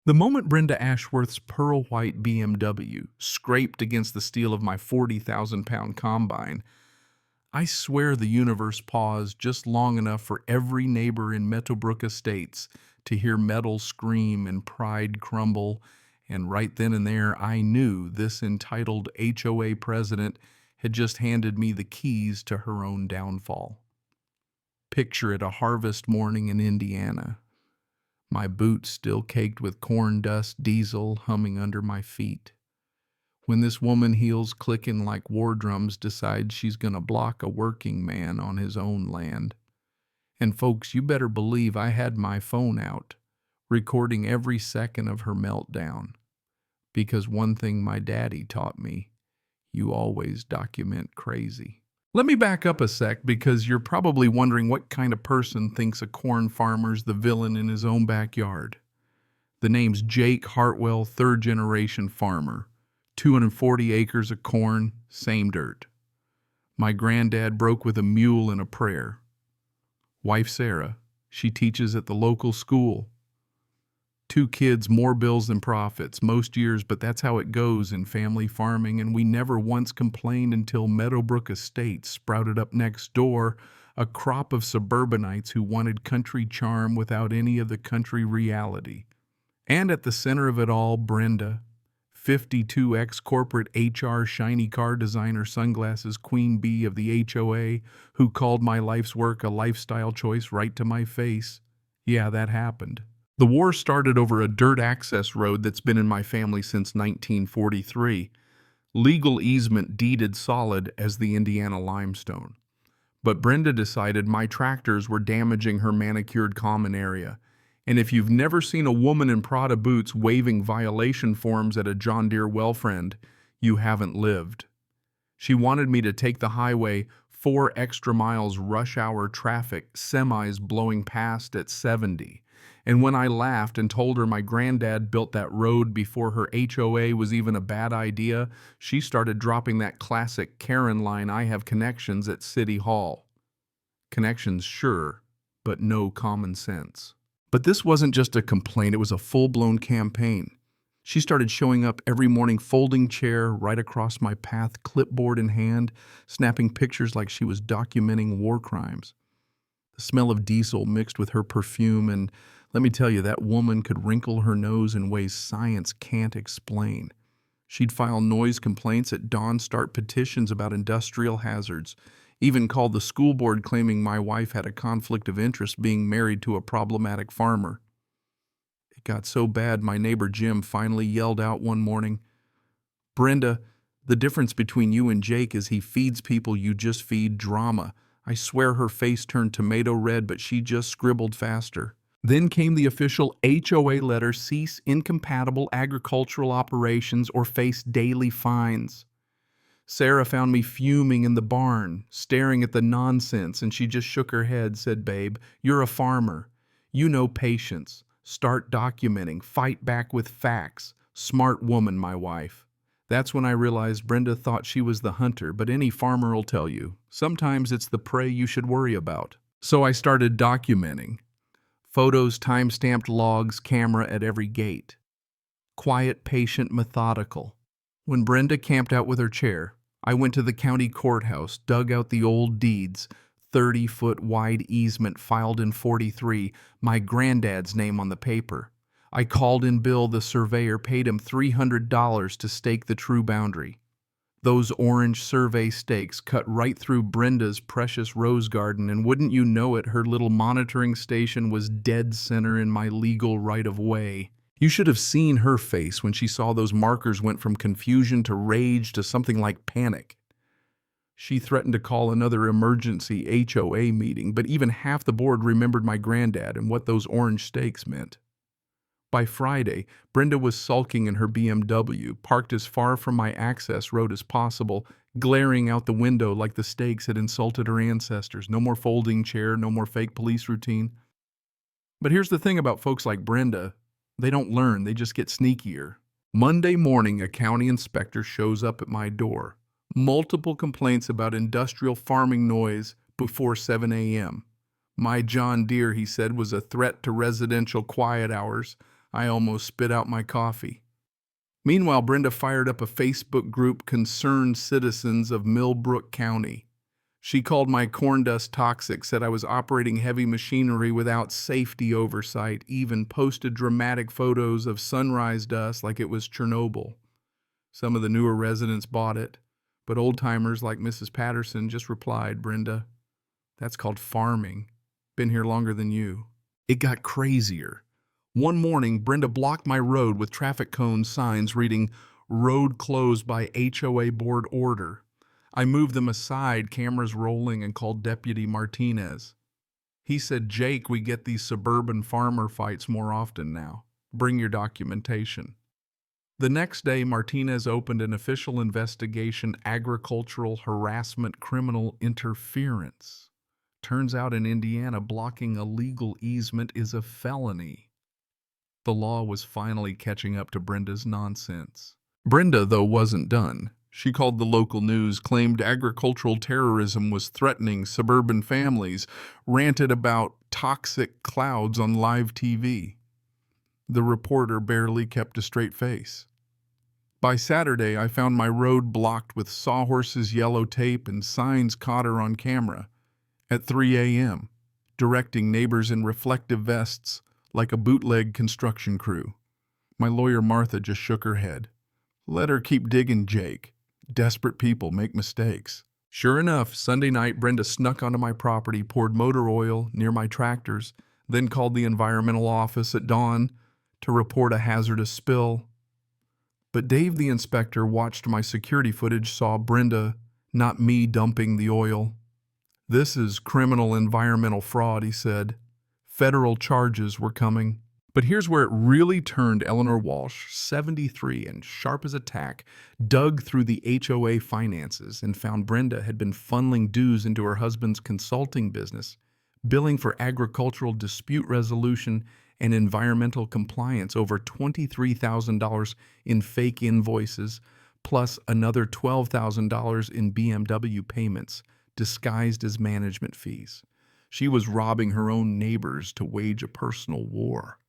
The moment Brenda Ashworth's pearl white BMW scraped against the steel of my 40,000-pound combine, I swear the universe paused just long enough for every neighbor in Meadowbrook Estates to hear metal scream and pride crumble, and right then and there I knew this entitled HOA president had just handed me the keys to her own downfall. Picture it, a harvest morning in Indiana. My boots still caked with corn dust, diesel humming under my feet. When this woman heels clicking like war drums decides she's gonna block a working man on his own land. And folks, you better believe I had my phone out, recording every second of her meltdown. Because one thing my daddy taught me, you always document crazy. Let me back up a sec because you're probably wondering what kind of person thinks a corn farmer's the villain in his own backyard. The name's Jake Hartwell, third-generation farmer. 240 acres of corn, same dirt. My granddad broke with a mule and a prayer. Wife Sarah, she teaches at the local school. 2 kids, more bills than profits, most years, but that's how it goes in family farming, and we never once complained until Meadowbrook Estates sprouted up next door, a crop of suburbanites who wanted country charm without any of the country reality. And at the center of it all, Brenda, 52 ex-corporate HR shiny car designer sunglasses queen bee of the HOA, who called my life's work a lifestyle choice right to my face. Yeah, that happened. The war started over a dirt access road that's been in my family since 1943. Legal easement deeded solid as the Indiana limestone. But Brenda decided my tractors were damaging her manicured common area. And if you've never seen a woman in Prada boots waving violation forms at a John Deere well friend, you haven't lived. She wanted me to take the highway 4 extra miles rush hour traffic, semis blowing past at 70. And when I laughed and told her my granddad built that road before her HOA was even a bad idea, she started dropping that classic Karen line, "I have connections at City Hall." Connections, sure, but no common sense. But this wasn't just a complaint, it was a full-blown campaign. She started showing up every morning, folding chair right across my path, clipboard in hand, snapping pictures like she was documenting war crimes. The smell of diesel mixed with her perfume, and let me tell you, that woman could wrinkle her nose in ways science can't explain. She'd file noise complaints at dawn, start petitions about industrial hazards, even called the school board claiming my wife had a conflict of interest being married to a problematic farmer. It got so bad my neighbor Jim finally yelled out one morning, "Brenda, the difference between you and Jake is he feeds people, you just feed drama." I swear her face turned tomato red, but she just scribbled faster. Then came the official HOA letter, cease incompatible agricultural operations or face daily fines. Sarah found me fuming in the barn, staring at the nonsense, and she just shook her head, said, "Babe, you're a farmer. You know patience. Start documenting, fight back with facts. Smart woman, my wife." That's when I realized Brenda thought she was the hunter, but any farmer will tell you, sometimes it's the prey you should worry about. So I started documenting. Photos, time-stamped logs, camera at every gate. Quiet, patient, methodical. When Brenda camped out with her chair, I went to the county courthouse, dug out the old deeds, 30-foot wide easement filed in 43, my granddad's name on the paper. I called in Bill, the surveyor, paid him $300 to stake the true boundary. Those orange survey stakes cut right through Brenda's precious rose garden, and wouldn't you know it, her little monitoring station was dead center in my legal right-of-way. You should have seen her face when she saw those markers went from confusion to rage to something like panic. She threatened to call another emergency HOA meeting, but even half the board remembered my granddad and what those orange stakes meant. By Friday, Brenda was sulking in her BMW, parked as far from my access road as possible, glaring out the window like the stakes had insulted her ancestors. No more folding chair, no more fake police routine. But here's the thing about folks like Brenda. They don't learn, they just get sneakier. Monday morning, a county inspector shows up at my door. Multiple complaints about industrial farming noise before 7 a.m. My John Deere, he said, was a threat to residential quiet hours. I almost spit out my coffee. Meanwhile, Brenda fired up a Facebook group, Concerned Citizens of Millbrook County. She called my corn dust toxic, said I was operating heavy machinery without safety oversight, even posted dramatic photos of sunrise dust like it was Chernobyl. Some of the newer residents bought it, but old-timers like Mrs. Patterson just replied, "Brenda, that's called farming. Been here longer than you." It got crazier. One morning, Brenda blocked my road with traffic cone signs reading, "Road closed by HOA board order." I moved them aside, cameras rolling, and called Deputy Martinez. He said, "Jake, we get these suburban farmer fights more often now. Bring your documentation." The next day, Martinez opened an official investigation, agricultural harassment, criminal interference. Turns out in Indiana, blocking a legal easement is a felony. The law was finally catching up to Brenda's nonsense. Brenda, though, wasn't done. She called the local news, claimed agricultural terrorism was threatening suburban families, ranted about toxic clouds on live TV. The reporter barely kept a straight face. By Saturday, I found my road blocked with sawhorses, yellow tape, and signs caught her on camera at 3 a.m., directing neighbors in reflective vests like a bootleg construction crew. My lawyer Martha just shook her head. "Let her keep digging, Jake. Desperate people make mistakes." Sure enough, Sunday night, Brenda snuck onto my property, poured motor oil near my tractors, then called the environmental office at dawn to report a hazardous spill. But Dave, the inspector, watched my security footage, saw Brenda, not me, dumping the oil. "This is criminal environmental fraud," he said. Federal charges were coming. But here's where it really turned. Eleanor Walsh, 73 and sharp as a tack, dug through the HOA finances and found Brenda had been funneling dues into her husband's consulting business, billing for agricultural dispute resolution and environmental compliance, over $23,000 in fake invoices, plus another $12,000 in BMW payments, disguised as management fees. She was robbing her own neighbors to wage a personal war.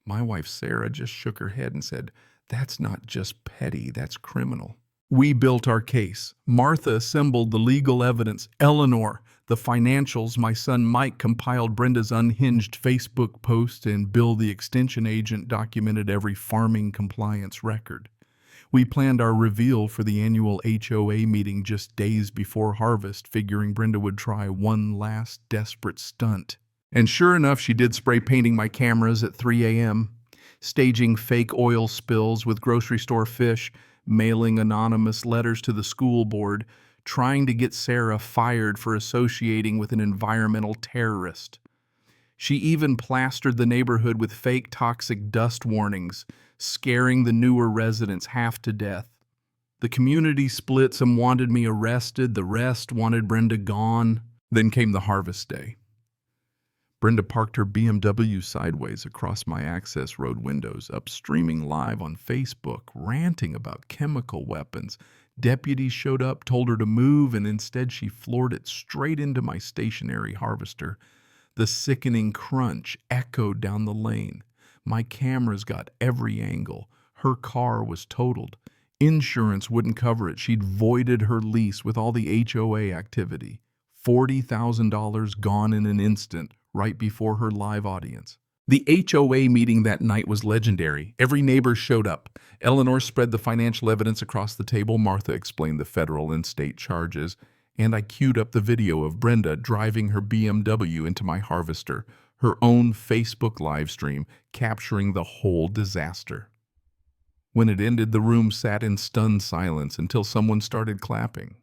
My wife, Sarah, just shook her head and said, "That's not just petty, that's criminal." We built our case. Martha assembled the legal evidence. Eleanor, the financials. My son Mike compiled Brenda's unhinged Facebook post, and Bill, the extension agent, documented every farming compliance record. We planned our reveal for the annual HOA meeting just days before harvest, figuring Brenda would try one last desperate stunt. And sure enough, she did, spray painting my cameras at 3 a.m., staging fake oil spills with grocery store fish, mailing anonymous letters to the school board, trying to get Sarah fired for associating with an environmental terrorist. She even plastered the neighborhood with fake toxic dust warnings, scaring the newer residents half to death. The community split. Some wanted me arrested, the rest wanted Brenda gone. Then came the harvest day. Brenda parked her BMW sideways across my access road windows, up streaming live on Facebook, ranting about chemical weapons. Deputies showed up, told her to move, and instead she floored it straight into my stationary harvester. The sickening crunch echoed down the lane. My cameras got every angle. Her car was totaled. Insurance wouldn't cover it. She'd voided her lease with all the HOA activity. $40,000 gone in an instant, right before her live audience. The HOA meeting that night was legendary. Every neighbor showed up. Eleanor spread the financial evidence across the table. Martha explained the federal and state charges. And I queued up the video of Brenda driving her BMW into my harvester, her own Facebook live stream, capturing the whole disaster. When it ended, the room sat in stunned silence until someone started clapping.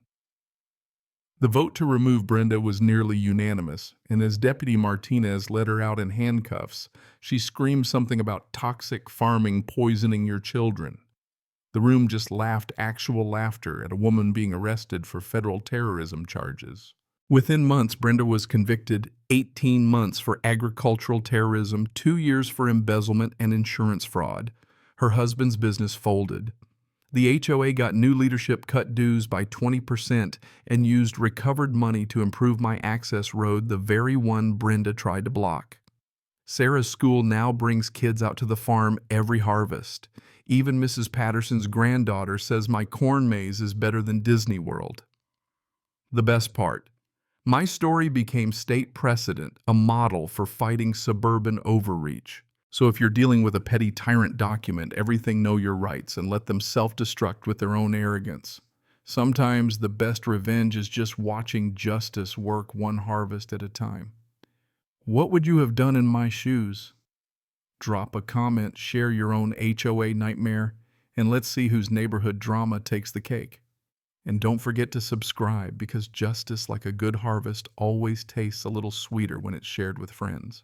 The vote to remove Brenda was nearly unanimous, and as Deputy Martinez led her out in handcuffs, she screamed something about toxic farming poisoning your children. The room just laughed, actual laughter, at a woman being arrested for federal terrorism charges. Within months, Brenda was convicted, 18 months for agricultural terrorism, 2 years for embezzlement and insurance fraud. Her husband's business folded. The HOA got new leadership, cut dues by 20%, and used recovered money to improve my access road, the very one Brenda tried to block. Sarah's school now brings kids out to the farm every harvest. Even Mrs. Patterson's granddaughter says my corn maze is better than Disney World. The best part, my story became state precedent, a model for fighting suburban overreach. So if you're dealing with a petty tyrant, document everything, know your rights, and let them self-destruct with their own arrogance. Sometimes the best revenge is just watching justice work one harvest at a time. What would you have done in my shoes? Drop a comment, share your own HOA nightmare, and let's see whose neighborhood drama takes the cake. And don't forget to subscribe, because justice, like a good harvest, always tastes a little sweeter when it's shared with friends.